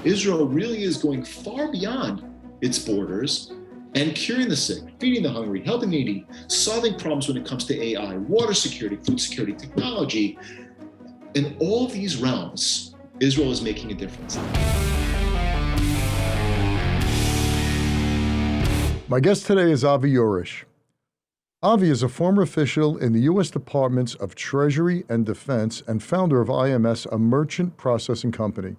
Israel really is going far beyond its borders and curing the sick, feeding the hungry, helping the needy, solving problems when it comes to AI, water security, food security, technology. In all of these realms, Israel is making a difference. My guest today is Avi Jorisch. Avi is a former official in the U.S. Departments of Treasury and Defense and founder of IMS, a merchant processing company.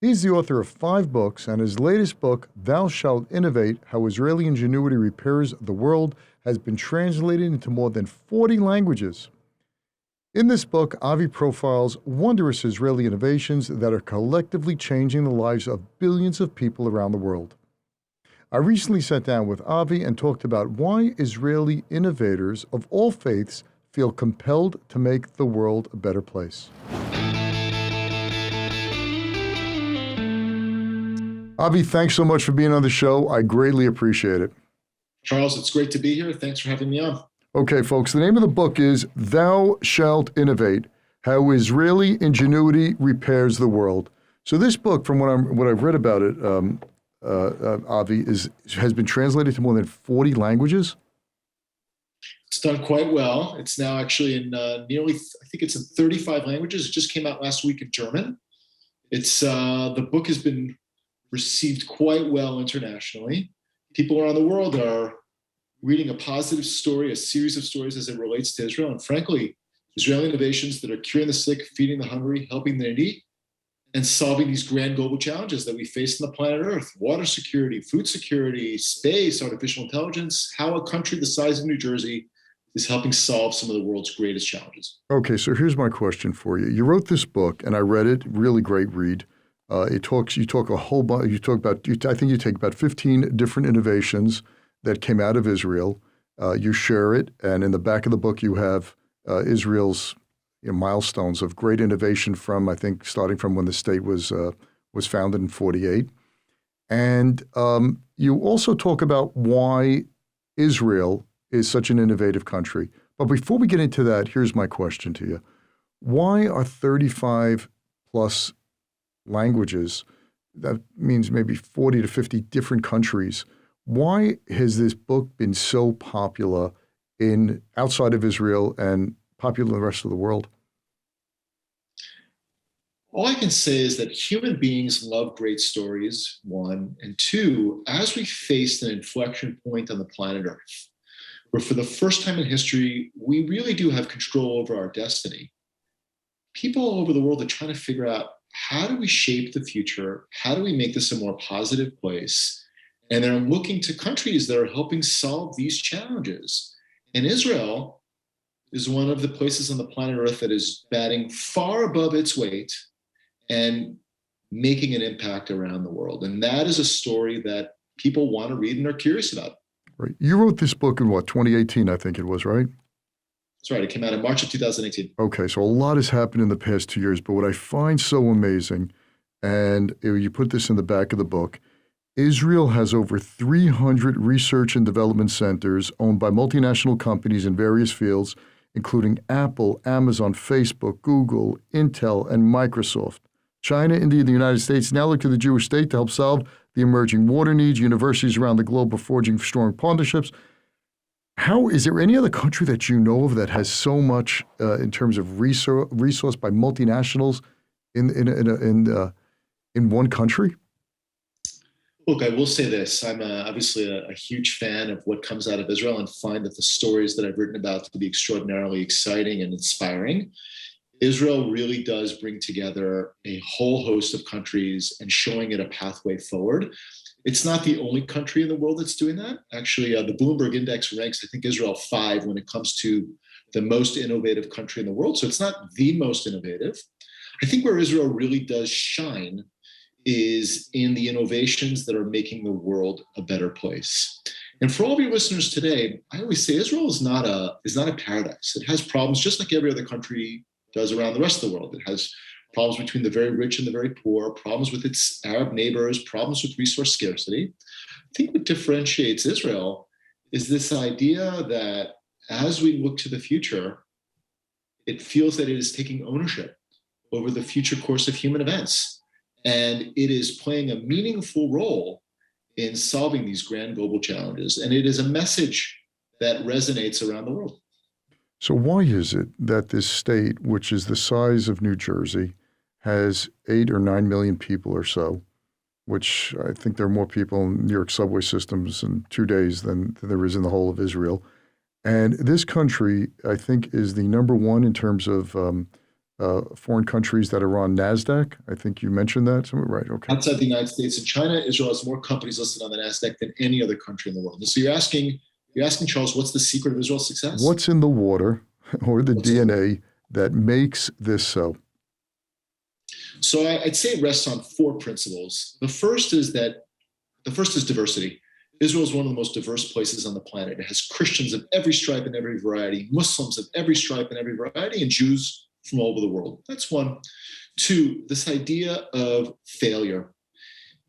He's the author of 5 books, and his latest book, Thou Shalt Innovate, How Israeli Ingenuity Repairs the World, has been translated into more than 40 languages. In this book, Avi profiles wondrous Israeli innovations that are collectively changing the lives of billions of people around the world. I recently sat down with Avi and talked about why Israeli innovators of all faiths feel compelled to make the world a better place. Avi, thanks so much for being on the show. I greatly appreciate it. Charles, it's great to be here. Thanks for having me on. Okay, folks, the name of the book is Thou Shalt Innovate, How Israeli Ingenuity Repairs the World. So this book, from what I've read about it, Avi, has been translated to more than 40 languages? It's done quite well. It's now actually in I think it's in 35 languages. It just came out last week in German. It's the book has been received quite well internationally. People around the world are reading a positive story, a series of stories as it relates to Israel. And frankly, Israeli innovations that are curing the sick, feeding the hungry, helping the needy, and solving these grand global challenges that we face on the planet Earth: water security, food security, space, artificial intelligence, how a country the size of New Jersey is helping solve some of the world's greatest challenges. Okay, so here's my question for you. You wrote this book, and I read it, really great read. I think you take about 15 different innovations that came out of Israel. You share it, and in the back of the book you have Israel's milestones of great innovation from, I think, starting from when the state was founded in 48. And you also talk about why Israel is such an innovative country. But before we get into that, here's my question to you. Why are 35 plus languages, that means maybe 40 to 50 different countries, why has this book been so popular outside of Israel and popular in the rest of the world? All I can say is that human beings love great stories, 1, and 2, as we faced an inflection point on the planet Earth, where for the first time in history, we really do have control over our destiny. People all over the world are trying to figure out, how do we shape the future? How do we make this a more positive place? And they're looking to countries that are helping solve these challenges. And Israel is one of the places on the planet Earth that is batting far above its weight and making an impact around the world. And that is a story that people want to read and are curious about. Right. You wrote this book in 2018, I think it was, right? That's right. It came out in March of 2018. Okay, so a lot has happened in the past 2 years, but what I find so amazing, and you put this in the back of the book, Israel has over 300 research and development centers owned by multinational companies in various fields, including Apple, Amazon, Facebook, Google, Intel, and Microsoft. China, India, and the United States now look to the Jewish state to help solve the emerging water needs. Universities around the globe are forging strong partnerships. Is there any other country that you know of that has so much in terms of resource by multinationals in one country? Look, I will say this. I'm obviously a huge fan of what comes out of Israel and find that the stories that I've written about to be extraordinarily exciting and inspiring. Israel really does bring together a whole host of countries and showing it a pathway forward. It's not the only country in the world that's doing that. Actually, the Bloomberg Index ranks, I think, Israel 5 when it comes to the most innovative country in the world. So it's not the most innovative. I think where Israel really does shine is in the innovations that are making the world a better place. And for all of your listeners today, I always say Israel is not a paradise. It has problems just like every other country does around the rest of the world. It has problems between the very rich and the very poor, problems with its Arab neighbors, problems with resource scarcity. I think what differentiates Israel is this idea that as we look to the future, it feels that it is taking ownership over the future course of human events. And it is playing a meaningful role in solving these grand global challenges. And it is a message that resonates around the world. So why is it that this state, which is the size of New Jersey, has 8 or 9 million people or so, which I think there are more people in New York subway systems in 2 days than there is in the whole of Israel. And this country, I think, is the number one in terms of foreign countries that are on NASDAQ. I think you mentioned that. Right, okay. Outside the United States and China, Israel has more companies listed on the NASDAQ than any other country in the world. And so you're asking, Charles, what's the secret of Israel's success? What's in the water or the DNA that makes this so? So I'd say it rests on 4 principles. The first is diversity. Israel is one of the most diverse places on the planet. It has Christians of every stripe and every variety, Muslims of every stripe and every variety, and Jews from all over the world. That's one. 2, this idea of failure.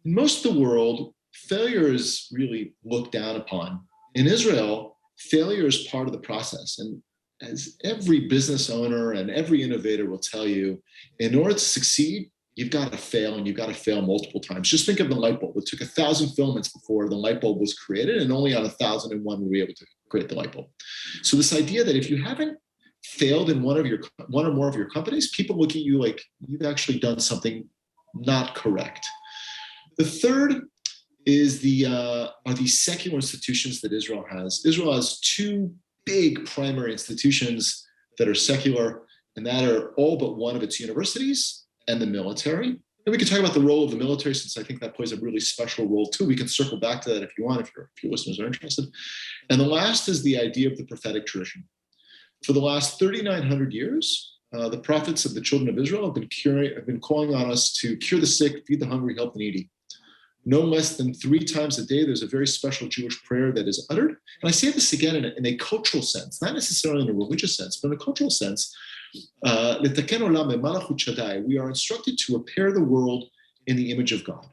In most of the world, failure is really looked down upon. In Israel, failure is part of the process. And as every business owner and every innovator will tell you, in order to succeed, you've got to fail, and you've got to fail multiple times. Just think of the light bulb. It took 1,000 filaments before the light bulb was created, and only on 1,001 were we able to create the light bulb. So this idea that if you haven't failed in one or more of your companies, people look at you like you've actually done something not correct. The third is are these secular institutions that Israel has. Israel has 2 big primary institutions that are secular, and that are all but one of its universities and the military. And we can talk about the role of the military, since I think that plays a really special role too. We can circle back to that if you want, if your listeners are interested. And the last is the idea of the prophetic tradition. For the last 3,900 years, the prophets of the children of Israel have been calling on us to cure the sick, feed the hungry, help the needy. No less than 3 times a day, there's a very special Jewish prayer that is uttered. And I say this again in a cultural sense, not necessarily in a religious sense, but in a cultural sense. We are instructed to repair the world in the image of God.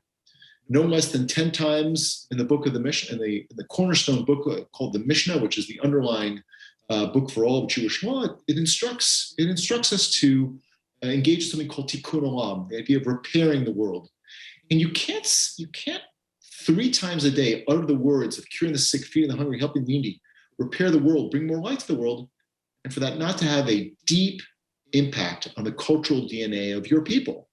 No less than 10 times in the book of the Mishnah, in the cornerstone book called the Mishnah, which is the underlying book for all of Jewish law, it instructs us to engage something called tikkun olam, the idea of repairing the world. And you can't 3 times a day utter the words of curing the sick, feeding the hungry, helping the needy, repair the world, bring more light to the world, and for that not to have a deep impact on the cultural DNA of your people.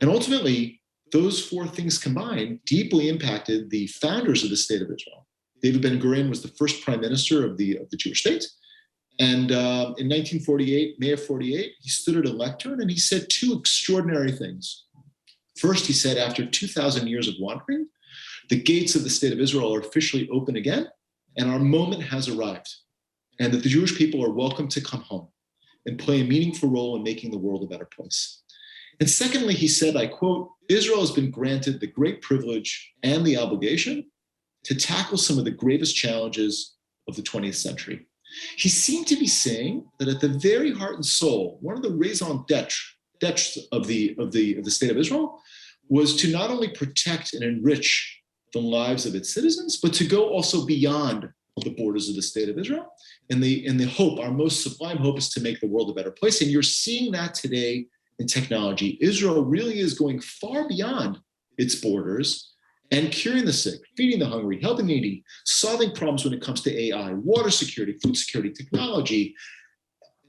And ultimately, those 4 things combined deeply impacted the founders of the state of Israel. David Ben-Gurion was the first prime minister of the Jewish state. And in 1948, May of 48, he stood at a lectern and he said 2 extraordinary things. First, he said, after 2,000 years of wandering, the gates of the state of Israel are officially open again, and our moment has arrived, and that the Jewish people are welcome to come home and play a meaningful role in making the world a better place. And secondly, he said, I quote, Israel has been granted the great privilege and the obligation to tackle some of the gravest challenges of the 20th century. He seemed to be saying that at the very heart and soul, one of the raison d'etre of the state of Israel was to not only protect and enrich the lives of its citizens, but to go also beyond the borders of the state of Israel. And the hope, our most sublime hope, is to make the world a better place. And you're seeing that today in technology. Israel really is going far beyond its borders and curing the sick, feeding the hungry, helping the needy, solving problems when it comes to AI, water security, food security, technology.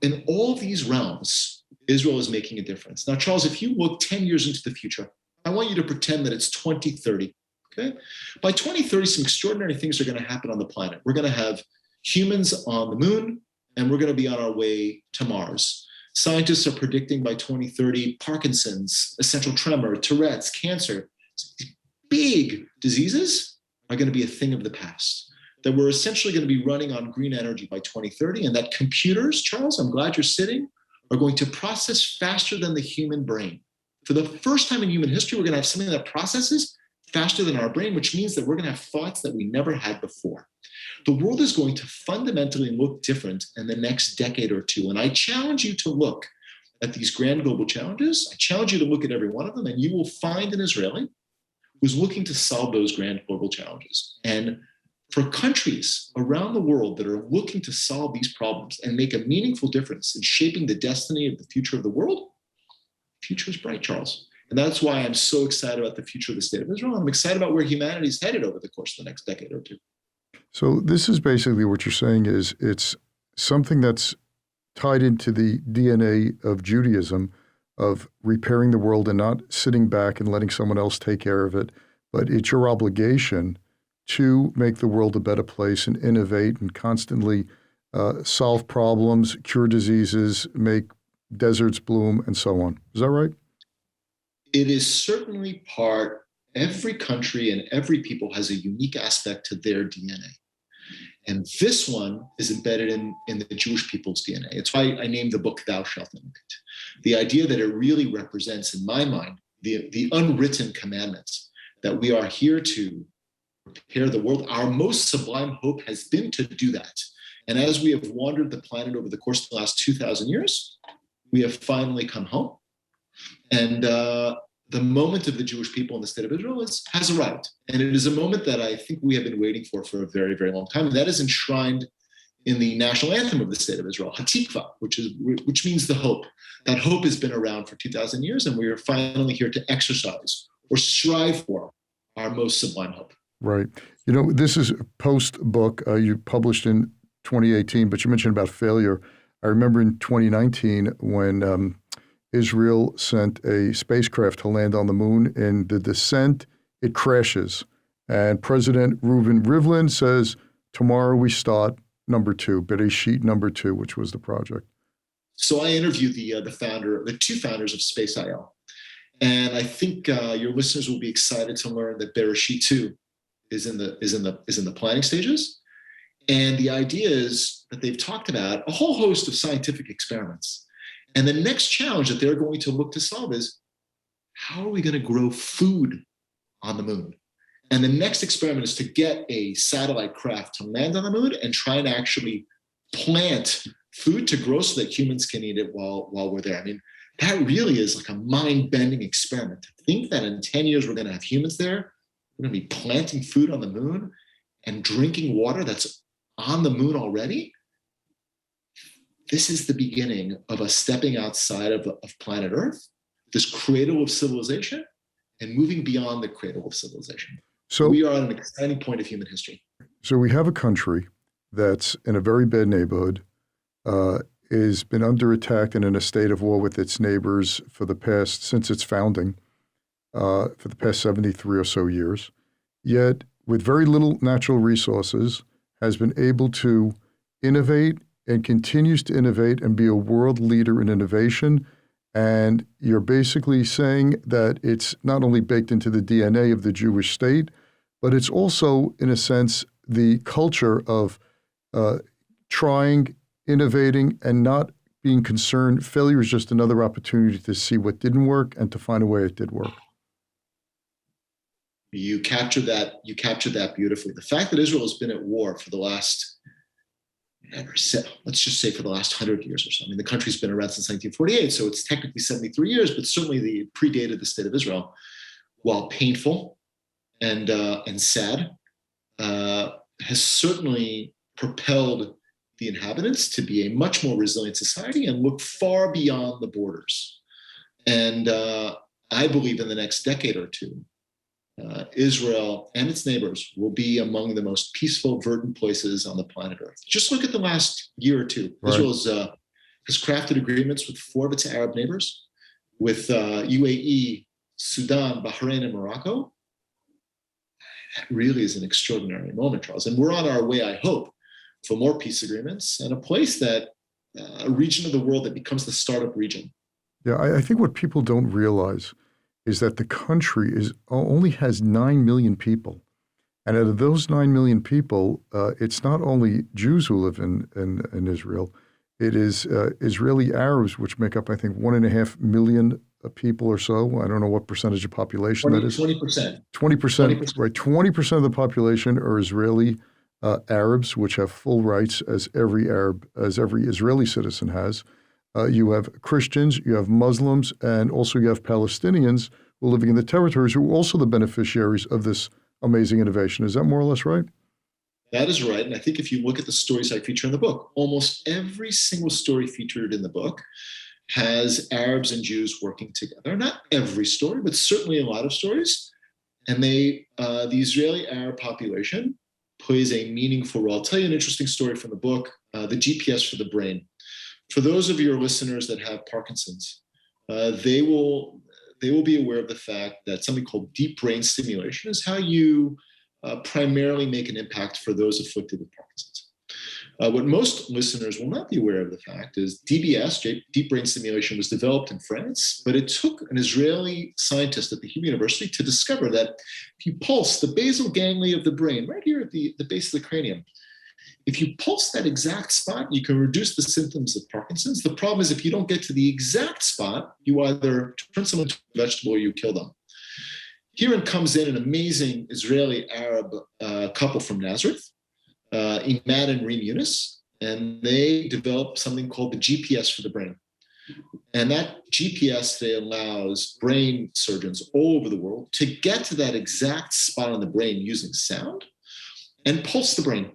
In all of these realms, Israel is making a difference. Now, Charles, if you look 10 years into the future, I want you to pretend that it's 2030. Okay? By 2030, some extraordinary things are going to happen on the planet. We're going to have humans on the moon, and we're going to be on our way to Mars. Scientists are predicting by 2030, Parkinson's, essential tremor, Tourette's, cancer, big diseases are going to be a thing of the past. That we're essentially going to be running on green energy by 2030, and that computers, Charles, I'm glad you're sitting, are going to process faster than the human brain. For the first time in human history, we're going to have something that processes faster than our brain, which means that we're going to have thoughts that we never had before. The world is going to fundamentally look different in the next decade or 2. And I challenge you to look at these grand global challenges. I challenge you to look at every one of them, and you will find an Israeli who's looking to solve those grand global challenges. And for countries around the world that are looking to solve these problems and make a meaningful difference in shaping the destiny of the future of the world, the future is bright, Charles. And And that's why I'm so excited about the future of the state of Israel. I'm excited about where humanity is headed over the course of the next decade or two. So this is basically what you're saying is it's something that's tied into the DNA of Judaism, of repairing the world and not sitting back and letting someone else take care of it, but it's your obligation to make the world a better place and innovate and constantly solve problems, cure diseases, make deserts bloom, and so on. Is that right? It is certainly part, every country and every people has a unique aspect to their DNA. And this one is embedded in the Jewish people's DNA. It's why I named the book Thou Shalt Innovate. The idea that it really represents, in my mind, the unwritten commandments that we are here to repair the world. Our most sublime hope has been to do that. And as we have wandered the planet over the course of the last 2,000 years, we have finally come home. And the moment of the Jewish people in the state of Israel has arrived. And it is a moment that I think we have been waiting for a very, very long time. And that is enshrined in the national anthem of the state of Israel, Hatikva, which means the hope. That hope has been around for 2,000 years, and we are finally here to exercise or strive for our most sublime hope. Right. You know, this is a post-book you published in 2018, but you mentioned about failure. I remember in 2019 when Israel sent a spacecraft to land on the moon. In the descent, it crashes. And President Reuven Rivlin says, tomorrow we start number 2, Bereshit number 2, which was the project. So I interviewed the two founders of Space.IL. And I think your listeners will be excited to learn that Bereshit 2 is in the planning stages. And the idea is that they've talked about a whole host of scientific experiments. And the next challenge that they're going to look to solve is, how are we going to grow food on the moon? And the next experiment is to get a satellite craft to land on the moon and try and actually plant food to grow so that humans can eat it while we're there. I mean, that really is like a mind-bending experiment. To think that in 10 years we're going to have humans there, we're going to be planting food on the moon and drinking water that's on the moon already. This is the beginning of us stepping outside of planet Earth, this cradle of civilization, and moving beyond the cradle of civilization. So we are at an exciting point of human history. So we have a country that's in a very bad neighborhood, has been under attack and in a state of war with its neighbors since its founding, for the past 73 or so years, yet with very little natural resources has been able to innovate and continues to innovate and be a world leader in innovation. And you're basically saying that it's not only baked into the DNA of the Jewish state, but it's also, in a sense, the culture of trying, innovating, and not being concerned. Failure is just another opportunity to see what didn't work and to find a way it did work. You captured that beautifully. The fact that Israel has been at war for the last, let's just say for the last 100 years or so. I mean, the country's been around since 1948, so it's technically 73 years, but certainly the predated the state of Israel. While painful and sad, has certainly propelled the inhabitants to be a much more resilient society and look far beyond the borders. And I believe in the next decade or two, Israel and its neighbors will be among the most peaceful, verdant places on the planet Earth. Just look at the last year or two. Right. Israel has crafted agreements with 4 of its Arab neighbors, with UAE, Sudan, Bahrain, and Morocco. That really is an extraordinary moment, Charles. And we're on our way, I hope, for more peace agreements and a place that, a region of the world that becomes the startup region. Yeah, I think what people don't realize is that the country only has 9 million people. And out of those 9 million people, it's not only Jews who live in Israel, it is Israeli Arabs, which make up, I think, 1.5 million people or so. I don't know what percentage of population that is. 20%. 20%, right. 20% of the population are Israeli Arabs, which have full rights as every Israeli citizen has. You have Christians, you have Muslims, and also you have Palestinians who are living in the territories who are also the beneficiaries of this amazing innovation. Is that more or less right? That is right. And I think if you look at the stories I feature in the book, almost every single story featured in the book has Arabs and Jews working together. Not every story, but certainly a lot of stories. And the Israeli Arab population plays a meaningful role. I'll tell you an interesting story from the book, The GPS for the Brain. For those of your listeners that have Parkinson's, they will be aware of the fact that something called deep brain stimulation is how you primarily make an impact for those afflicted with Parkinson's. What most listeners will not be aware of the fact is DBS, deep brain stimulation, was developed in France, but it took an Israeli scientist at the Hebrew University to discover that if you pulse the basal ganglia of the brain, right here at the base of the cranium, if you pulse that exact spot, you can reduce the symptoms of Parkinson's. The problem is if you don't get to the exact spot, you either turn someone into a vegetable or you kill them. Herein comes in an amazing Israeli-Arab couple from Nazareth, Imad and Reem Yunus, and they developed something called the GPS for the brain. And that GPS today allows brain surgeons all over the world to get to that exact spot on the brain using sound and pulse the brain.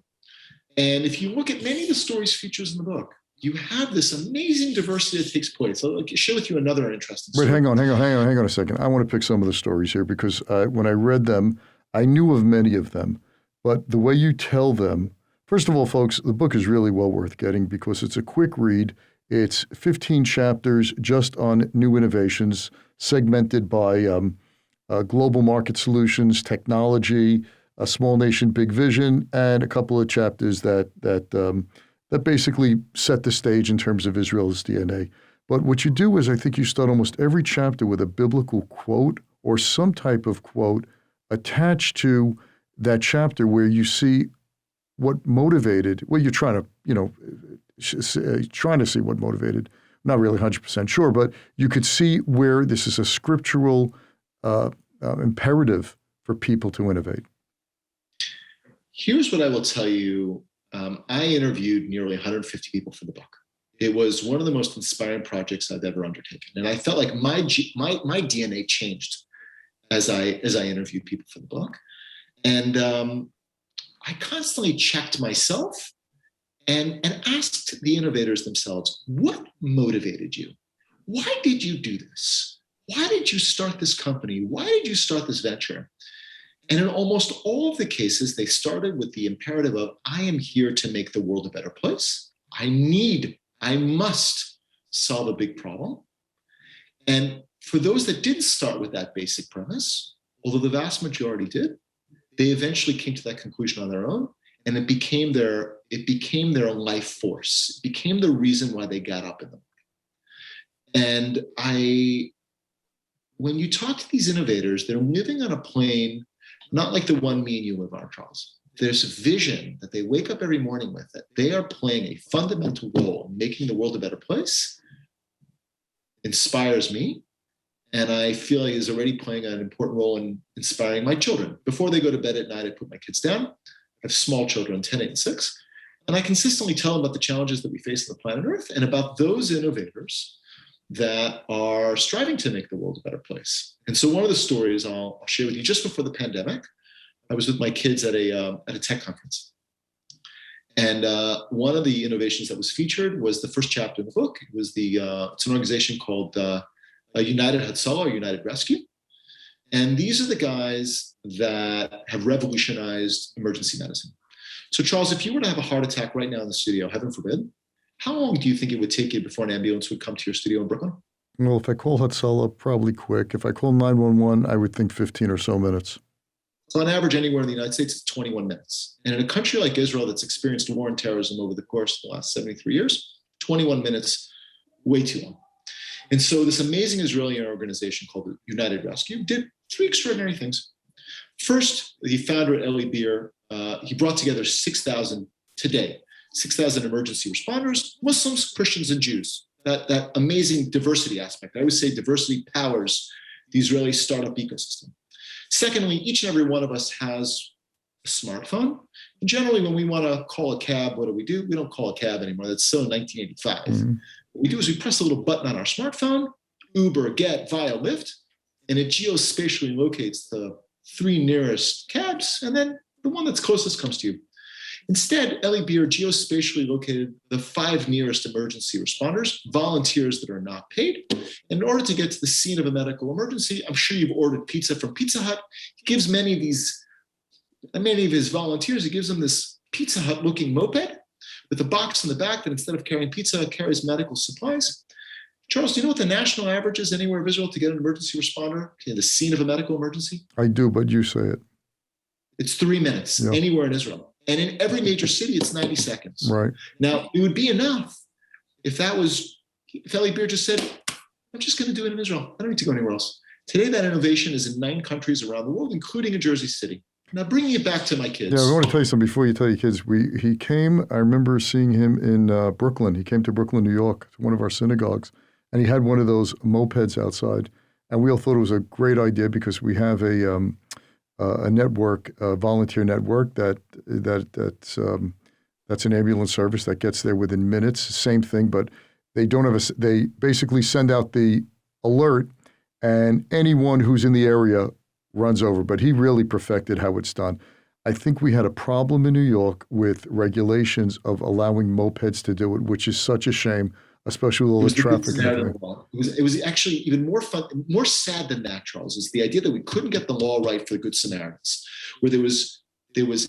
And if you look at many of the stories features in the book, you have this amazing diversity that takes place. I'll share with you another interesting story. Wait, hang on a second. I want to pick some of the stories here because when I read them, I knew of many of them. But the way you tell them, first of all, folks, the book is really well worth getting because it's a quick read. It's 15 chapters just on new innovations, segmented by global market solutions, technology, a small nation, big vision, and a couple of chapters that basically set the stage in terms of Israel's DNA. But what you do is I think you start almost every chapter with a biblical quote or some type of quote attached to that chapter where you see what motivated, well, you're trying to see what motivated, not really 100% sure, but you could see where this is a scriptural imperative for people to innovate. Here's what I will tell you. I interviewed nearly 150 people for the book. It was one of the most inspiring projects I've ever undertaken. And I felt like my DNA changed as I interviewed people for the book. And I constantly checked myself and asked the innovators themselves, what motivated you? Why did you do this? Why did you start this company? Why did you start this venture? And in almost all of the cases, they started with the imperative of, I am here to make the world a better place. I must solve a big problem. And for those that didn't start with that basic premise, although the vast majority did, they eventually came to that conclusion on their own, and it became their life force. It became the reason why they got up in the morning. And when you talk to these innovators, they're living on a plane, not like the one me and you live on, Charles. There's a vision that they wake up every morning with, that they are playing a fundamental role in making the world a better place. Inspires me. And I feel like is already playing an important role in inspiring my children. Before they go to bed at night, I put my kids down. I have small children, 10, 8, and 6. And I consistently tell them about the challenges that we face on the planet Earth and about those innovators that are striving to make the world a better place. And so one of the stories I'll share with you, just before the pandemic, I was with my kids at a tech conference. And one of the innovations that was featured was the first chapter in the book. It was it's an organization called United Hatzalah, or United Rescue. And these are the guys that have revolutionized emergency medicine. So Charles, if you were to have a heart attack right now in the studio, heaven forbid, how long do you think it would take you before an ambulance would come to your studio in Brooklyn? Well, if I call Hatzalah, probably quick. If I call 911, I would think 15 or so minutes. So on average, anywhere in the United States, it's 21 minutes. And in a country like Israel that's experienced war and terrorism over the course of the last 73 years, 21 minutes, way too long. And so this amazing Israeli organization called United Rescue did 3 extraordinary things. First, the founder, Eli Beer, he brought together 6,000 emergency responders, Muslims, Christians, and Jews. That amazing diversity aspect. I always say diversity powers the Israeli startup ecosystem. Secondly, each and every one of us has a smartphone. And generally, when we want to call a cab, what do? We don't call a cab anymore. That's so 1985. Mm-hmm. What we do is we press a little button on our smartphone, Uber, Get, Via, Lyft, and it geospatially locates the 3 nearest cabs, and then the one that's closest comes to you. Instead, Eli Beer geospatially located the 5 nearest emergency responders, volunteers that are not paid. And in order to get to the scene of a medical emergency, I'm sure you've ordered pizza from Pizza Hut. He gives many of his volunteers, he gives them this Pizza Hut looking moped with a box in the back that instead of carrying pizza, carries medical supplies. Charles, do you know what the national average is anywhere in Israel to get an emergency responder to the scene of a medical emergency? I do, but you say it. It's 3 minutes anywhere in Israel. And in every major city, it's 90 seconds. Right. Now, it would be enough if Eli Beer just said, I'm just going to do it in Israel. I don't need to go anywhere else. Today, that innovation is in 9 countries around the world, including in Jersey City. Now, bringing it back to my kids. Yeah, I want to tell you something before you tell your kids. He came, I remember seeing him in Brooklyn. He came to Brooklyn, New York, to one of our synagogues, and he had one of those mopeds outside. And we all thought it was a great idea because we have a network, a volunteer network that's an ambulance service that gets there within minutes. Same thing, but they don't have they basically send out the alert, and anyone who's in the area runs over. But he really perfected how it's done. I think we had a problem in New York with regulations of allowing mopeds to do it, which is such a shame, especially with all the traffic. It was actually even more sad than that, Charles, is the idea that we couldn't get the law right for the Good Samaritans, where there was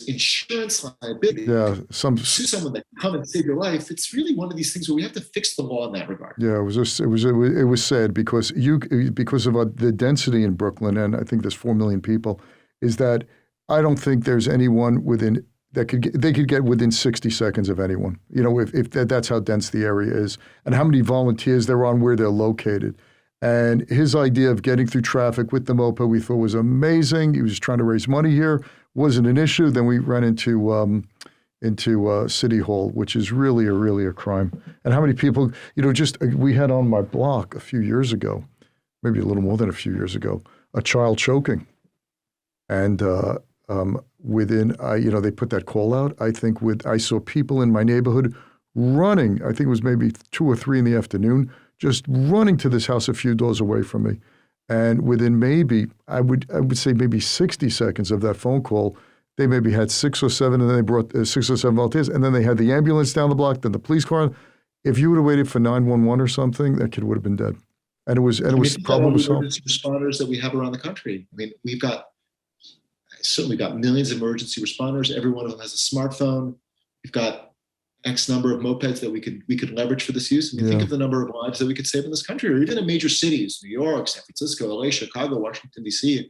insurance liability. Yeah, sue someone that can come and save your life. It's really one of these things where we have to fix the law in that regard. Yeah, it was sad because of the density in Brooklyn, and I think there's 4 million people, is that I don't think there's anyone within they could get within 60 seconds of anyone. You know, if that's how dense the area is, and how many volunteers there are and where they're located. And his idea of getting through traffic with the moped we thought was amazing. He was trying to raise money here. Wasn't an issue. Then we ran into City Hall, which is really a crime. And how many people, we had on my block a few years ago, maybe a little more than a few years ago, a child choking. And they put that call out. I saw people in my neighborhood running. I think it was maybe 2 or 3 in the afternoon, just running to this house a few doors away from me. And within maybe, I would say maybe 60 seconds of that phone call, they maybe had 6 or 7, and then they brought 6 or 7 volunteers, and then they had the ambulance down the block, then the police car. If you would have waited for 911 or something, that kid would have been dead. And it was problem was solved. Emergency responders that we have around the country. I mean, we've certainly got millions of emergency responders. Every one of them has a smartphone. We've got X number of mopeds that we could leverage for this use. I mean, think of the number of lives that we could save in this country, or even in major cities, New York, San Francisco, LA, Chicago, Washington, D.C.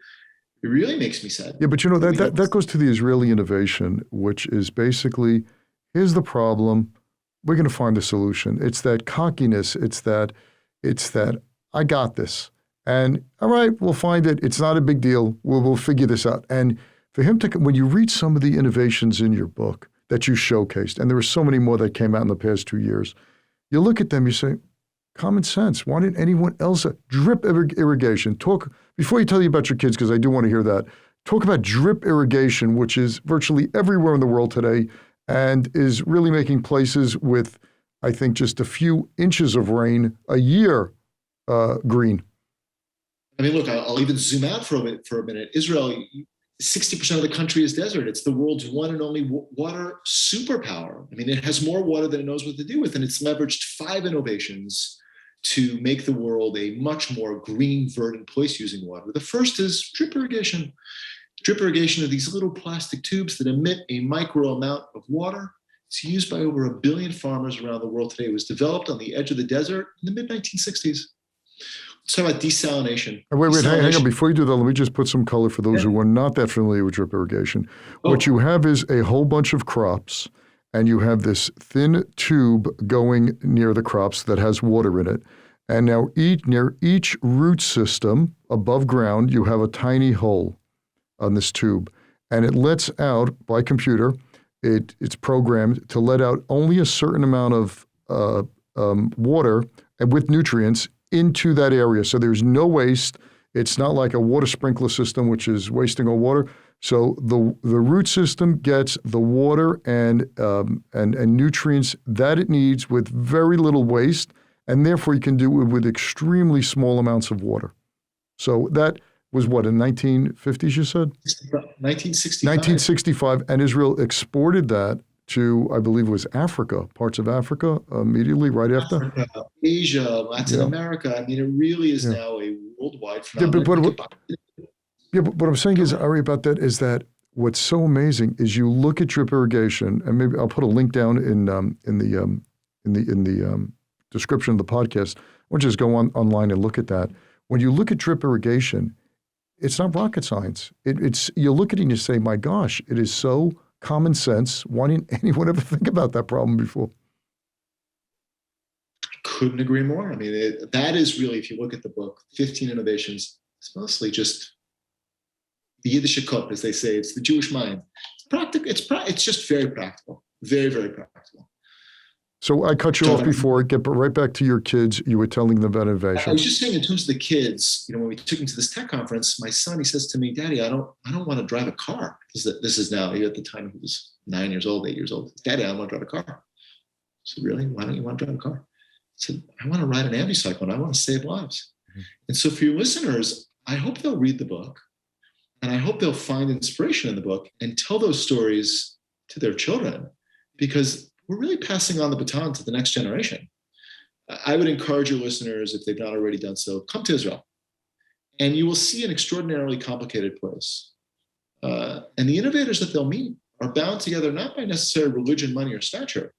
It really makes me sad. Yeah, but that goes to the Israeli innovation, which is basically, here's the problem, we're going to find a solution. It's that cockiness. It's that I got this. And all right, we'll find it. It's not a big deal. We'll figure this out. And for him when you read some of the innovations in your book that you showcased, and there were so many more that came out in the past 2 years, you look at them, you say, common sense. Why didn't anyone else? Drip irrigation. Before you tell you about your kids, because I do want to hear that, talk about drip irrigation, which is virtually everywhere in the world today and is really making places with, I think, just a few inches of rain a year green. I mean, look, I'll even zoom out for a minute. Israel, 60% of the country is desert. It's the world's one and only water superpower. I mean, it has more water than it knows what to do with, and it's leveraged 5 innovations to make the world a much more green, verdant place using water. The first is drip irrigation. Drip irrigation are these little plastic tubes that emit a micro amount of water. It's used by over 1 billion farmers around the world today. It was developed on the edge of the desert in the mid-1960s. Let's talk about desalination. Wait, hang on. Before you do that, let me just put some color for those who are not that familiar with drip irrigation. What you have is a whole bunch of crops, and you have this thin tube going near the crops that has water in it. And now near each root system above ground, you have a tiny hole on this tube. And it lets out, by computer, it's programmed to let out only a certain amount of water and with nutrients into that area. So there's no waste. It's not like a water sprinkler system, which is wasting all water. So the root system gets the water and nutrients that it needs with very little waste, and therefore you can do it with extremely small amounts of water. So that was what, in 1950s, you said? 1965. 1965, and Israel exported that to, I believe it was Africa, parts of Africa, immediately right after. Africa, Asia, Latin Yeah, America. I mean, it really is yeah. now a worldwide Yeah, but, phenomenon. You could but, buy yeah, but what I'm saying Go is, ahead. Ari, about that is that what's so amazing is you look at drip irrigation, and maybe I'll put a link down in the description of the podcast. Or just go online and look at that. When you look at drip irrigation, it's not rocket science. It's you look at it and you say, my gosh, it is so common sense. Why didn't anyone ever think about that problem before? Couldn't agree more. I mean, that is really, if you look at the book, 15 Innovations, it's mostly just the Yiddish cup, as they say. It's the Jewish mind. It's practical. It's just very practical. Very, very practical. So I cut you off John, before. Get right back to your kids. You were telling them about I innovation. was just saying, in terms of the kids, when we took him to this tech conference, my son, he says to me, "Daddy, I don't want to drive a car." This is now, at the time he was 9 years old, 8 years old. "Daddy, I don't want to drive a car." I said, "Really? Why don't you want to drive a car?" I said, "I want to ride an ambicycle and I want to save lives." Mm-hmm. And so for your listeners, I hope they'll read the book and I hope they'll find inspiration in the book and tell those stories to their children, because we're really passing on the baton to the next generation. I would encourage your listeners, if they've not already done so, come to Israel and you will see an extraordinarily complicated place. And the innovators that they'll meet are bound together not by necessary religion, money, or stature.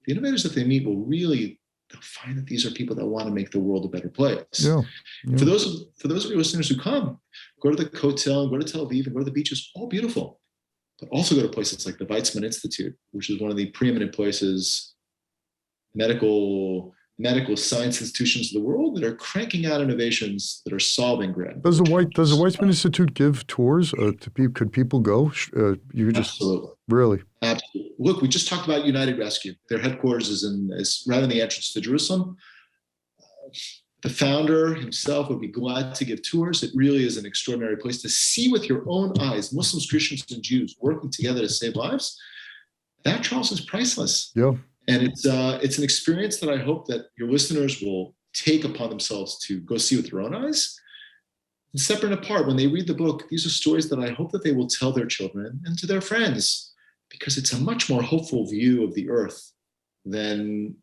The innovators that they meet will really, they'll find that these are people that want to make the world a better place. Yeah, yeah. For those of your listeners who come, go to the Kotel, go to Tel Aviv, and go to the beaches, all beautiful. But also go to places like the Weizmann Institute, which is one of the preeminent places, medical science institutions of the world that are cranking out innovations that are solving grid. Does the Weizmann Institute give tours to people? Could people go? You could just Absolutely. Really? Absolutely. Look, we just talked about United Rescue. Their headquarters is right in the entrance to Jerusalem. The founder himself would be glad to give tours. It really is an extraordinary place to see with your own eyes Muslims, Christians, and Jews working together to save lives. That, Charles, is priceless. Yeah. And it's an experience that I hope that your listeners will take upon themselves to go see with their own eyes. And separate and apart, when they read the book, these are stories that I hope that they will tell their children and to their friends, because it's a much more hopeful view of the earth than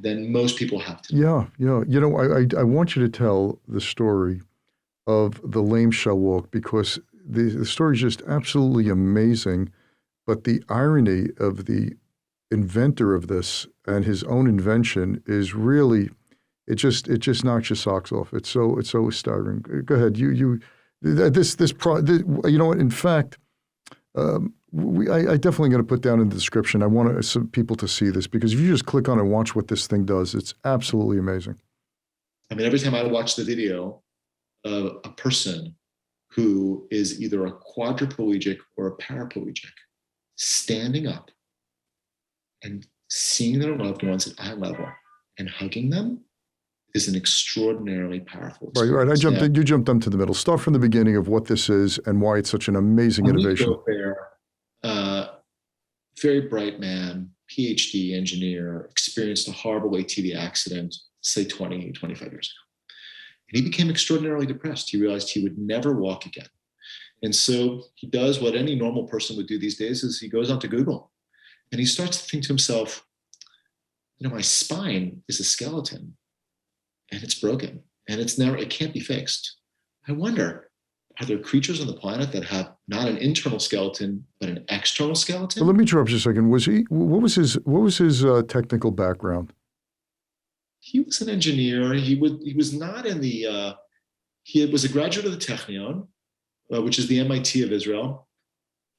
most people have to. Yeah, yeah. I want you to tell the story of the lame shall walk, because the story is just absolutely amazing. But the irony of the inventor of this and his own invention is really, it just knocks your socks off. It's so staggering. Go ahead. You know what? In fact, I definitely going to put down in the description. I want some people to see this, because if you just click on it and watch what this thing does, it's absolutely amazing. I mean, every time I watch the video of a person who is either a quadriplegic or a paraplegic standing up and seeing their loved ones at eye level and hugging them is an extraordinarily powerful experience. Right. You jumped into the middle. Start from the beginning of what this is and why it's such an amazing innovation. Very bright man, PhD engineer, experienced a horrible ATV accident, say 20, 25 years ago. And he became extraordinarily depressed. He realized he would never walk again. And so he does what any normal person would do these days, is he goes onto Google and he starts to think to himself, my spine is a skeleton and it's broken and it can't be fixed. I wonder, are there creatures on the planet that have not an internal skeleton, but an external skeleton? Well, let me interrupt you a second. What was his technical background? He was an engineer. He was not in the, he was a graduate of the Technion, which is the MIT of Israel.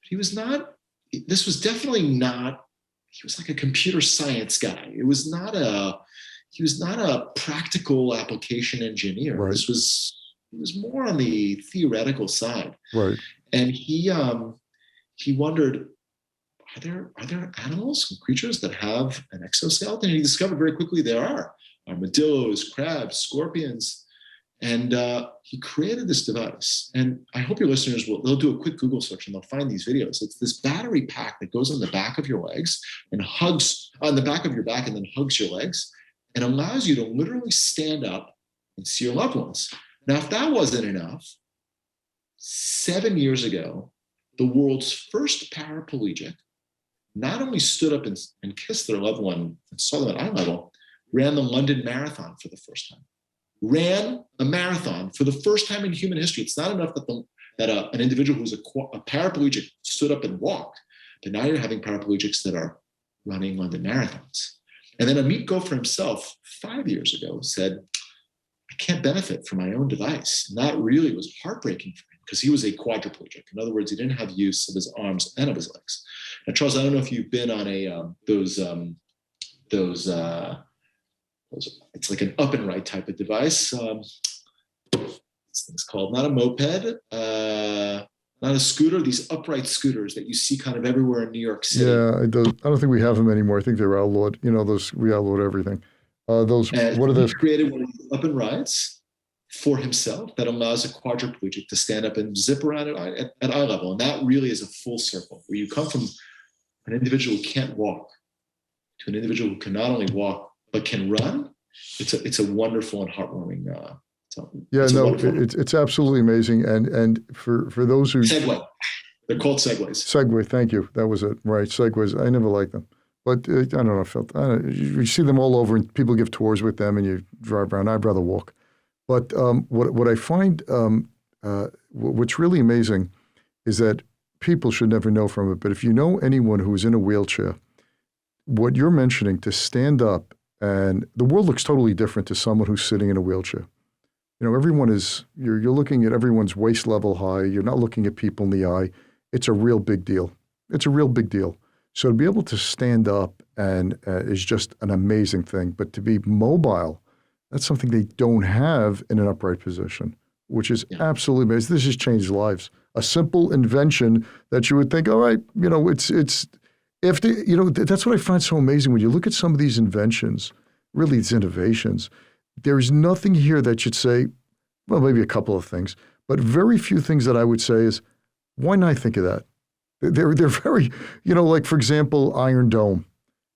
He was not, this was definitely not, he was like a computer science guy. He was not a practical application engineer. Right. He was more on the theoretical side. Right. And he wondered, are there animals and creatures that have an exoskeleton? And he discovered very quickly there are armadillos, crabs, scorpions. And he created this device. And I hope your listeners they'll do a quick Google search and they'll find these videos. It's this battery pack that goes on the back of your legs and hugs on the back of your back and then hugs your legs and allows you to literally stand up and see your loved ones. Now, if that wasn't enough, 7 years ago, the world's first paraplegic not only stood up and kissed their loved one and saw them at eye level, ran the London Marathon for the first time. Ran a marathon for the first time in human history. It's not enough that an individual who's a paraplegic stood up and walked, but now you're having paraplegics that are running London marathons. And then Amit Goffer himself, 5 years ago, said, I can't benefit from my own device. And that really was heartbreaking for him because he was a quadriplegic. In other words, he didn't have use of his arms and of his legs. Now, Charles, I don't know if you've been on it's like an up and right type of device. This thing's called not a moped, not a scooter, these upright scooters that you see kind of everywhere in New York City. Yeah, I don't think we have them anymore. I think they're outlawed. We outlawed everything. What are those? He created one of these up and rides for himself that allows a quadriplegic to stand up and zip around at eye level. And that really is a full circle where you come from an individual who can't walk to an individual who can not only walk, but can run. It's a wonderful and heartwarming. It's absolutely amazing. And for those who Segway, they're called Segways. Segway, thank you. That was it. Right, Segways. I never liked them, but I don't know. You see them all over, and people give tours with them, and you drive around. I'd rather walk. But what I find, what's really amazing, is that people should never know from it. But if you know anyone who is in a wheelchair, what you're mentioning, to stand up, and the world looks totally different to someone who's sitting in a wheelchair. Everyone is, you're looking at everyone's waist level high. You're not looking at people in the eye. It's a real big deal. It's a real big deal. So to be able to stand up and is just an amazing thing. But to be mobile, that's something they don't have in an upright position, which is absolutely amazing. This has changed lives. A simple invention that you would think, all right, that's what I find so amazing when you look at some of these inventions, really these innovations. There's nothing here that should say, well, maybe a couple of things, but very few things that I would say is, why not think of that? They're very, like, for example, Iron Dome,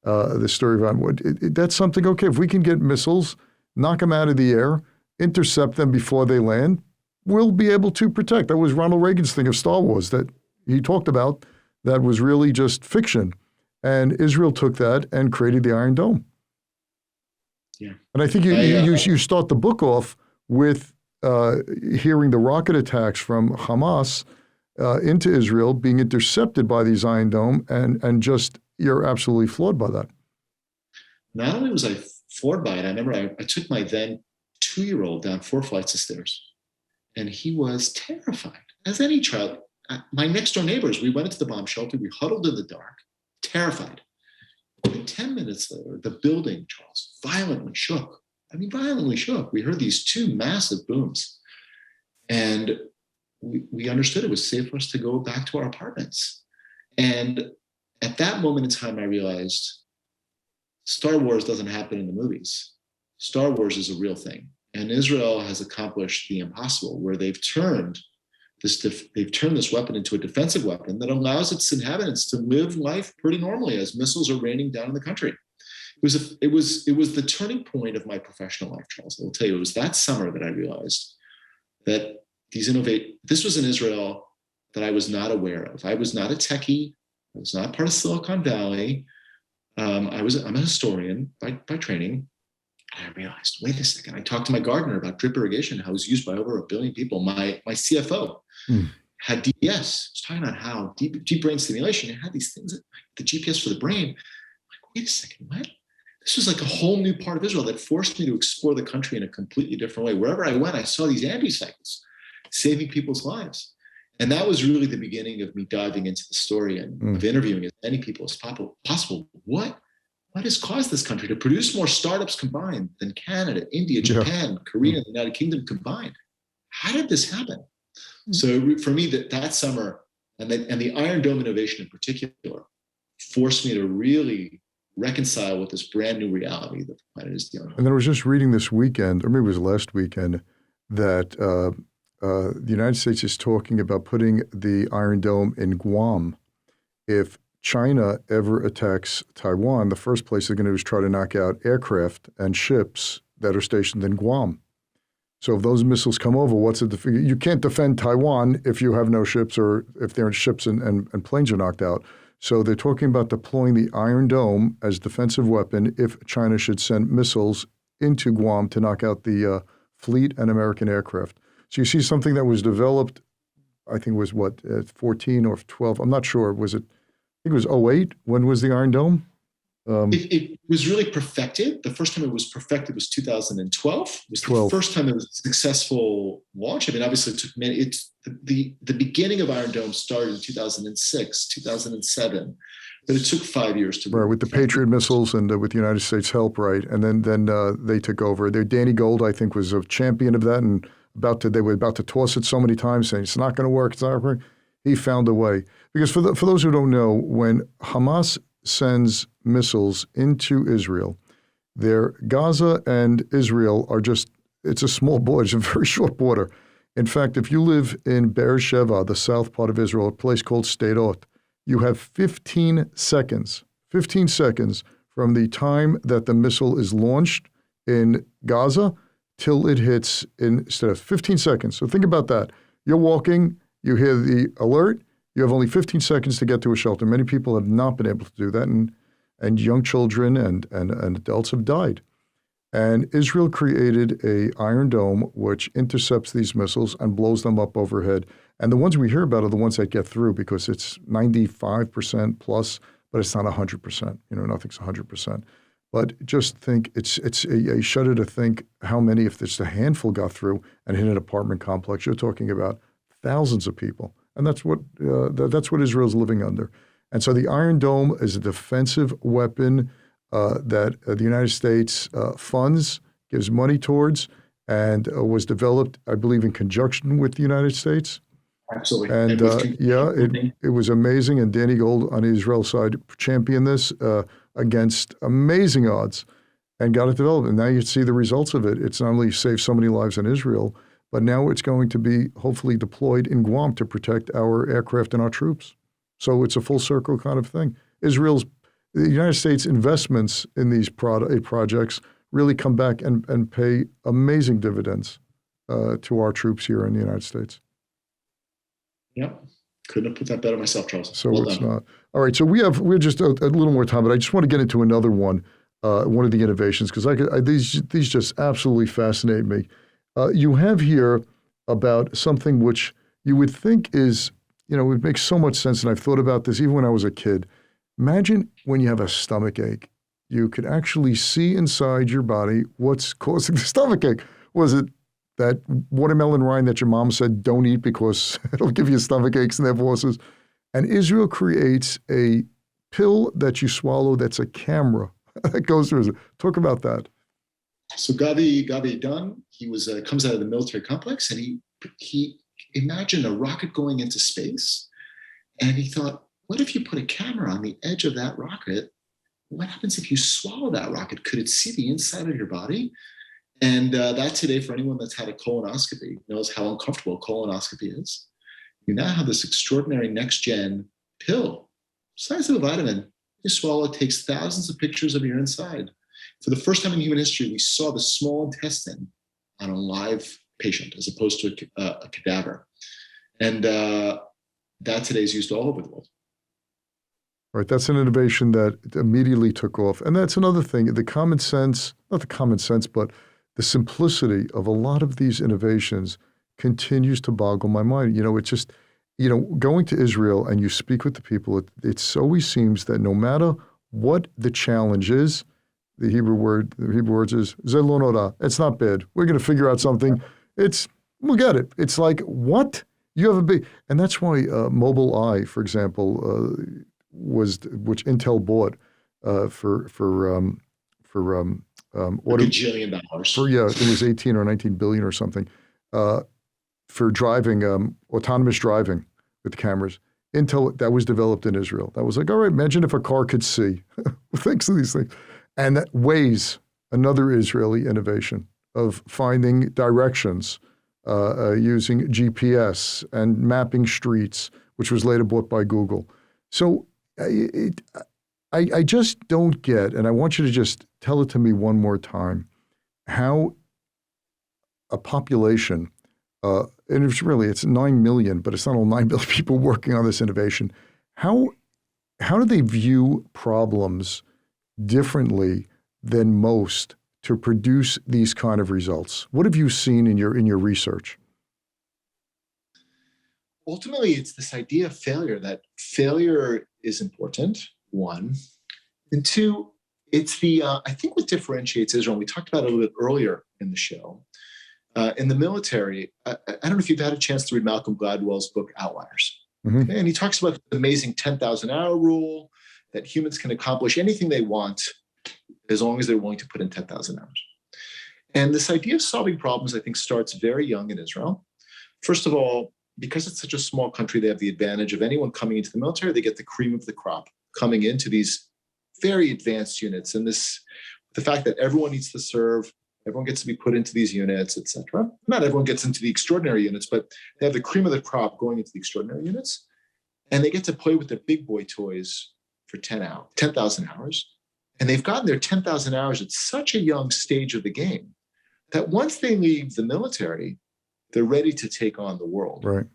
the story of that's something, okay, if we can get missiles, knock them out of the air, intercept them before they land, we'll be able to protect. That was Ronald Reagan's thing of Star Wars that he talked about that was really just fiction. And Israel took that and created the Iron Dome. Yeah. And I think you start the book off with hearing the rocket attacks from Hamas into Israel being intercepted by these Iron Dome, and just, you're absolutely floored by that. Not only was I floored by it, I remember I took my then 2-year-old down 4 flights of stairs, and he was terrified, as any child. My next door neighbors, we went into the bomb shelter, we huddled in the dark, terrified. And 10 minutes later, the building, Charles, violently shook. Violently shook. We heard these 2 massive booms. And we understood it was safe for us to go back to our apartments. And at that moment in time, I realized Star Wars doesn't happen in the movies. Star Wars is a real thing. And Israel has accomplished the impossible, where they've turned this weapon into a defensive weapon that allows its inhabitants to live life pretty normally as missiles are raining down in the country. It was the turning point of my professional life, Charles. I will tell you, it was that summer that I realized that this was an Israel that I was not aware of. I was not a techie. I was not part of Silicon Valley. I'm a historian by training. And I realized, wait a second. I talked to my gardener about drip irrigation, how it was used by over 1 billion people. My CFO had DBS. Was talking about how deep brain stimulation. It had these things, the GPS for the brain. I'm like, wait a second, what? This was like a whole new part of Israel that forced me to explore the country in a completely different way. Wherever I went, I saw these ambicycles saving people's lives. And that was really the beginning of me diving into the story and of interviewing as many people as possible. What has caused this country to produce more startups combined than Canada, India, Japan, Korea, and the United Kingdom combined? How did this happen? So for me, that summer and the Iron Dome innovation in particular forced me to really reconcile with this brand new reality that the planet is dealing with. And then I was just reading this weekend, or maybe it was last weekend, that the United States is talking about putting the Iron Dome in Guam. If China ever attacks Taiwan, the first place they're going to do is try to knock out aircraft and ships that are stationed in Guam. So if those missiles come over, you can't defend Taiwan if you have no ships, or if their ships and planes are knocked out. So they're talking about deploying the Iron Dome as defensive weapon if China should send missiles into Guam to knock out the fleet and American aircraft. So you see something that was developed, I think it was 14 or 12. I'm not sure. Was it? I think it was '08. When was the Iron Dome? It was really perfected. The first time it was perfected was 2012. It was 12. the first time it was a successful launch. I mean, obviously it took many. The beginning of Iron Dome started in 2006, 2007, but it took 5 years to. Right, with the Patriot missiles and with the United States help, right? And then they took over. Danny Gold, I think, was a champion of that, and they were about to toss it so many times, saying it's not going to work. It's not going to work. He found a way. Because for those who don't know, when Hamas sends missiles into Israel, Gaza and Israel are it's a small border. It's a very short border. In fact, if you live in Beersheba, the south part of Israel, a place called Sderot, you have 15 seconds from the time that the missile is launched in Gaza till it hits instead of 15 seconds. So think about that. You're walking, you hear the alert, you have only 15 seconds to get to a shelter. Many people have not been able to do that, and young children and adults have died. And Israel created a Iron Dome which intercepts these missiles and blows them up overhead. And the ones we hear about are the ones that get through because it's 95% plus, but it's not 100%. Nothing's 100%. But just think, it's a shudder to think how many, if just a handful got through and hit an apartment complex, you're talking about thousands of people. And that's what Israel's living under. And so the Iron Dome is a defensive weapon that the United States funds, gives money towards, and was developed, I believe, in conjunction with the United States. Absolutely. And it was amazing. And Danny Gold on the Israel side championed this against amazing odds and got it developed. And now you see the results of it. It's not only saved so many lives in Israel, but now it's going to be hopefully deployed in Guam to protect our aircraft and our troops. So it's a full circle kind of thing. The United States investments in these projects really come back and pay amazing dividends to our troops here in the United States. Yep. Couldn't have put that better myself, Charles. So well it's done. Not. All right. So we're just a little more time, but I just want to get into another one of the innovations, because these just absolutely fascinate me. You have here about something which you would think is, it makes so much sense, and I've thought about this even when I was a kid. Imagine when you have a stomach ache, you could actually see inside your body what's causing the stomach ache. Was it that watermelon rind that your mom said don't eat because it'll give you stomach aches and nervosis? And Israel creates a pill that you swallow that's a camera that goes through it. Talk about that. So Gavi Dunn, he comes out of the military complex, and he imagined a rocket going into space, and he thought, what if you put a camera on the edge of that rocket? What happens if you swallow that rocket? Could it see the inside of your body? And that today, for anyone that's had a colonoscopy, knows how uncomfortable colonoscopy is. You now have this extraordinary next-gen pill, size of a vitamin. You swallow it, takes thousands of pictures of your inside. For the first time in human history, we saw the small intestine on a live patient as opposed to a cadaver. And that today is used all over the world. Right, that's an innovation that immediately took off. And that's another thing, not the common sense, but the simplicity of a lot of these innovations continues to boggle my mind. It's just, going to Israel and you speak with the people, it always seems that no matter what the challenge is, the Hebrew words is Zeh lo nora. It's not bad. We're going to figure out something. We'll get it. It's like, what? You have a big, and that's why Mobile Eye, for example, which Intel bought for what $1 gajillion. It was 18 or 19 billion or something for driving, autonomous driving with cameras. Intel, that was developed in Israel. That was like, all right, imagine if a car could see. Thanks to these things. And that Waze, another Israeli innovation of finding directions using GPS and mapping streets, which was later bought by Google. So I just don't get, and I want you to just tell it to me one more time, how a population, and it's 9 million, but it's not all 9 million people working on this innovation. How how do they view problems differently than most to produce these kind of results? What have you seen in your research? Ultimately, it's this idea of failure, that failure is important, one. And two, it's I think what differentiates Israel, and we talked about it a little bit earlier in the show, in the military, I don't know if you've had a chance to read Malcolm Gladwell's book, Outliers. Mm-hmm. Okay? And he talks about the amazing 10,000 hour rule, that humans can accomplish anything they want as long as they're willing to put in 10,000 hours. And this idea of solving problems, I think, starts very young in Israel. First of all, because it's such a small country, they have the advantage of anyone coming into the military, they get the cream of the crop coming into these very advanced units. And the fact that everyone needs to serve, everyone gets to be put into these units, et cetera. Not everyone gets into the extraordinary units, but they have the cream of the crop going into the extraordinary units. And they get to play with the big boy toys for 10,000 hours. And they've gotten their 10,000 hours at such a young stage of the game that once they leave the military, they're ready to take on the world. Right.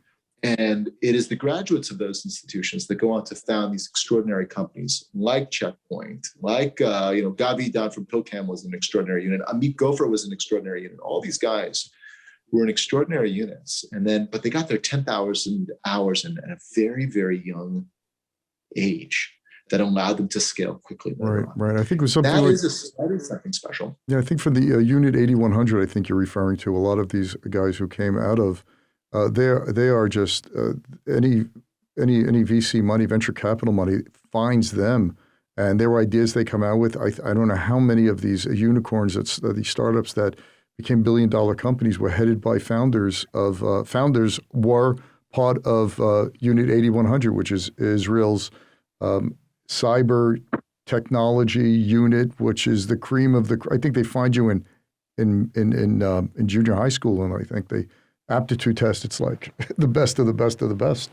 And it is the graduates of those institutions that go on to found these extraordinary companies like Checkpoint, like Gavi Dan from Pilcam was an extraordinary unit. Amit Gopher was an extraordinary unit. All these guys were in extraordinary units. But they got their 10,000 hours in at a very, very young age that allowed them to scale quickly. Right. I think it was something that is something special. Yeah, I think for the Unit 8100, I think you're referring to, a lot of these guys who came out of, they are just any VC money, venture capital money finds them, and their ideas they come out with. I don't know how many of these unicorns, these startups that became billion-dollar companies, were headed by founders were part of Unit 8100, which is Israel's cyber technology unit, which is the cream of the. I think they find you in junior high school, and I think the aptitude test. It's like the best of the best of the best.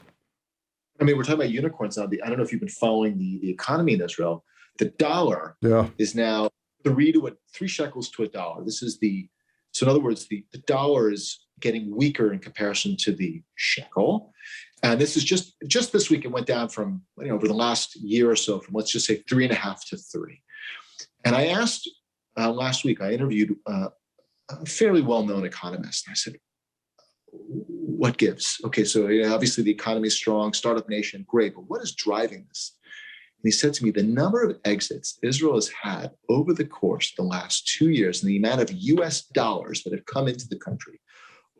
I mean, we're talking about unicorns now. I don't know if you've been following the economy in Israel. The dollar is now 3 shekels to a dollar. So in other words, the dollar is getting weaker in comparison to the shekel. And this is just this week, it went down from, over the last year or so, from, let's just say, 3.5 to 3. And I asked last week, I interviewed a fairly well-known economist. And I said, what gives? Okay, so obviously the economy is strong, startup nation, great, but what is driving this? And he said to me, the number of exits Israel has had over the course of the last 2 years and the amount of US dollars that have come into the country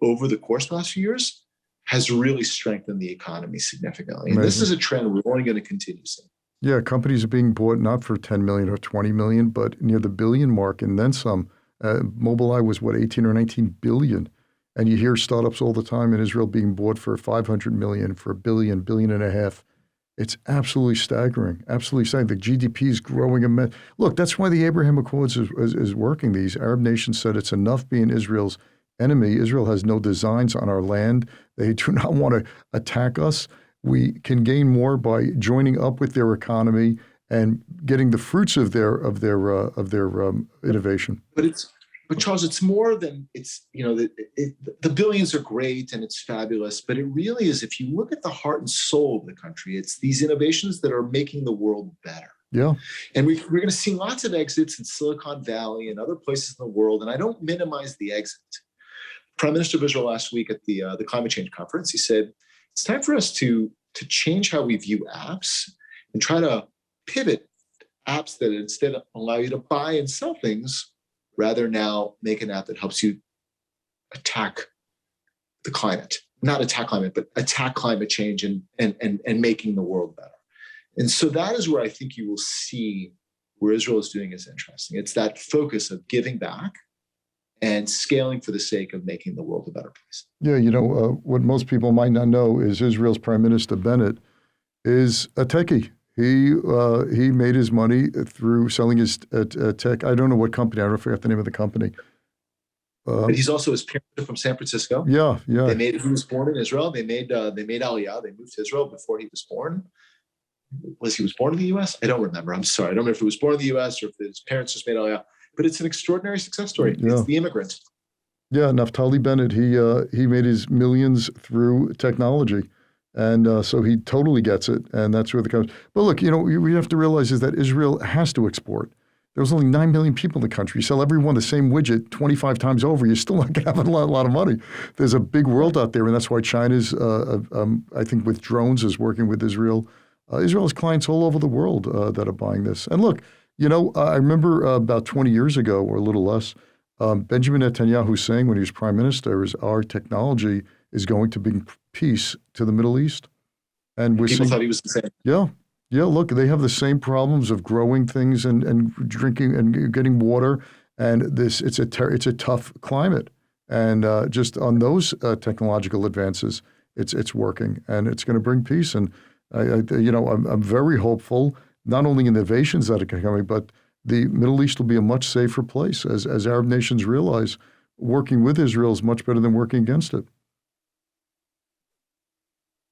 over the course of the last few years has really strengthened the economy significantly. And this is a trend we're only going to continue seeing. Yeah, companies are being bought not for 10 million or 20 million, but near the billion mark and then some. Mobileye was 18 or 19 billion. And you hear startups all the time in Israel being bought for 500 million, for $1 billion, $1.5 billion. It's absolutely staggering, absolutely staggering. The GDP is growing. Look, that's why the Abraham Accords is working. These Arab nations said it's enough being Israel's enemy. Israel has no designs on our land. They do not want to attack us. We can gain more by joining up with their economy and getting the fruits of their innovation. But Charles, it's more than the billions are great and it's fabulous, but it really is, if you look at the heart and soul of the country, it's these innovations that are making the world better. Yeah. And we're going to see lots of exits in Silicon Valley and other places in the world. And I don't minimize the exit. Prime Minister of Israel last week at the climate change conference, he said, it's time for us to change how we view apps and try to pivot apps that instead allow you to buy and sell things, rather now make an app that helps you attack the climate, not attack climate, but attack climate change and making the world better. And so that is where I think you will see where Israel is doing is interesting. It's that focus of giving back and scaling for the sake of making the world a better place. Yeah, what most people might not know is Israel's Prime Minister Bennett is a techie. He made his money through selling his tech. I don't know what company. I forgot the name of the company. But he's also his parents are from San Francisco. Yeah. He was born in Israel. They made Aliyah. They moved to Israel before he was born. He was born in the U.S.? I don't remember. I'm sorry. I don't remember if he was born in the U.S. or if his parents just made Aliyah. But it's an extraordinary success story. Yeah. It's the immigrant. Yeah, Naftali Bennett. He made his millions through technology. And so he totally gets it, and that's where the comes. But look, we have to realize is that Israel has to export. There's only 9 million people in the country. You sell everyone the same widget 25 times over, you're still not going to have a lot of money. There's a big world out there, and that's why China's, I think, with drones is working with Israel. Israel has clients all over the world that are buying this. And look, I remember about 20 years ago, or a little less, Benjamin Netanyahu saying when he was prime minister, is our technology is going to bring peace to the Middle East. And people thought he was insane. Yeah. Yeah, look, they have the same problems of growing things and drinking and getting water, and it's a tough climate. And just on those technological advances, it's working, and it's going to bring peace. And I'm very hopeful, not only in the innovations that are coming, but the Middle East will be a much safer place as Arab nations realize working with Israel is much better than working against it.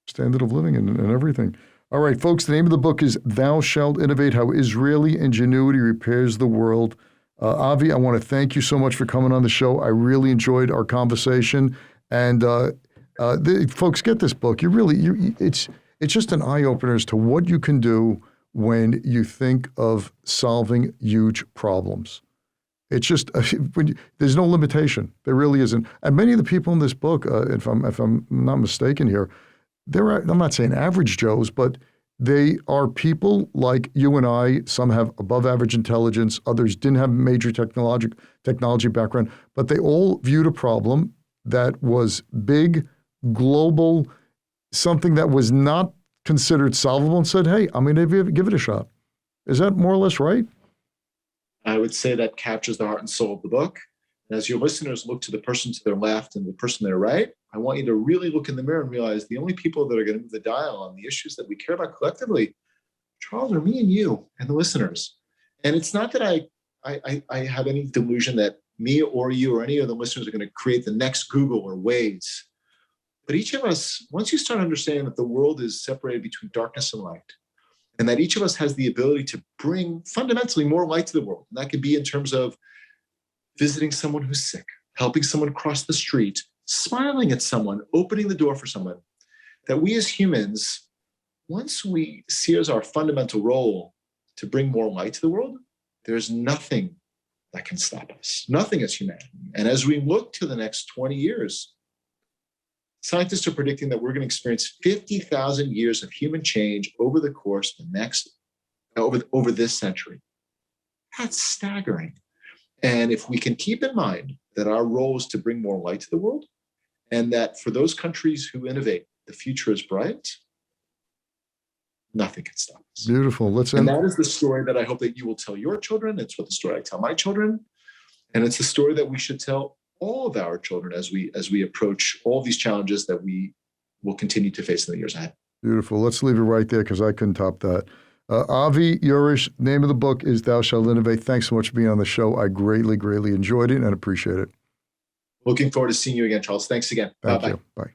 Standard of living and everything. All right, folks, the name of the book is Thou Shalt Innovate, How Israeli Ingenuity Repairs the World. Avi, I want to thank you so much for coming on the show. I really enjoyed our conversation. And folks, get this book. It's just an eye-opener as to what you can do when you think of solving huge problems. It's just, there's no limitation. There really isn't. And many of the people in this book, if I'm not mistaken here, I'm not saying average Joes, but they are people like you and I. Some have above average intelligence. Others didn't have major technology background, but they all viewed a problem that was big, global, something that was not considered solvable and said, hey, I'm going to give it a shot. Is that more or less right? I would say that captures the heart and soul of the book. And as your listeners look to the person to their left and the person to their right, I want you to really look in the mirror and realize the only people that are going to move the dial on the issues that we care about collectively, Charles, are me and you and the listeners. And it's not that I have any delusion that me or you or any of the listeners are going to create the next Google or Waze. But each of us, once you start understanding that the world is separated between darkness and light, and that each of us has the ability to bring fundamentally more light to the world, and that could be in terms of visiting someone who's sick, helping someone cross the street, smiling at someone, opening the door for someone, that we as humans, once we see as our fundamental role to bring more light to the world, there's nothing that can stop us, nothing as humanity. And as we look to the next 20 years, scientists are predicting that we're going to experience 50,000 years of human change over the course of the next, over this century. That's staggering. And if we can keep in mind that our role is to bring more light to the world, and that for those countries who innovate, the future is bright, nothing can stop us. Beautiful. And that is the story that I hope that you will tell your children. It's what the story I tell my children. And it's the story that we should tell all of our children as we approach all these challenges that we will continue to face in the years ahead. Beautiful. Let's leave it right there because I couldn't top that. Avi Jorisch, name of the book is Thou Shalt Innovate. Thanks so much for being on the show. I greatly, greatly enjoyed it and appreciate it. Looking forward to seeing you again, Charles. Thanks again. Thank you. Bye.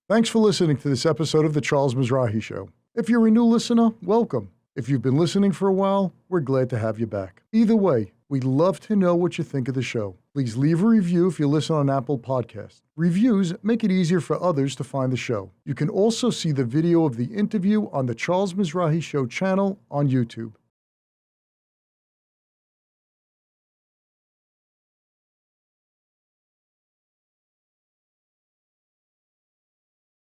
Thanks for listening to this episode of The Charles Mizrahi Show. If you're a new listener, welcome. If you've been listening for a while, we're glad to have you back. Either way, we'd love to know what you think of the show. Please leave a review if you listen on Apple Podcasts. Reviews make it easier for others to find the show. You can also see the video of the interview on the Charles Mizrahi Show channel on YouTube.